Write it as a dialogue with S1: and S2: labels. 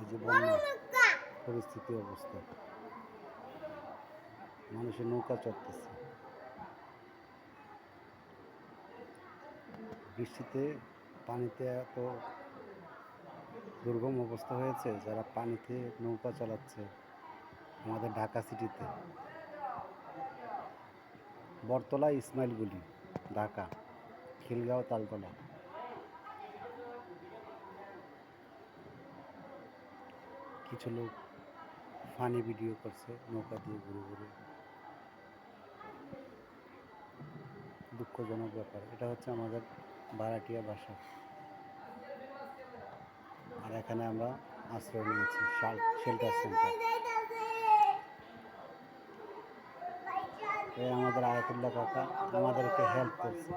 S1: যে বন্যা পরিস্থিতি অবস্থা, মানুষের নৌকা চড়তেছে বৃষ্টিতে, পানিতে এত দুর্গম অবস্থা হয়েছে। যারা পানিতে নৌকা চালাচ্ছে আমাদের ঢাকা সিটিতে, বটতলা, ইসমাইলগুলি, ঢাকা, খিলগাঁও, তালতলা, কিছু লোক ফানি ভিডিও করছে নৌকা দিয়ে ঘুরে ঘুরে। দুঃখজনক ব্যাপার। এটা হচ্ছে আমাদের ভাড়াটিয়া বাসা, আর এখানে আমরা আশ্রয় নিয়েছি, শেল্টার সেন্টার। এই আমাদের আয়াতুল্লাহ কাকা আমাদেরকে হেল্প করছে।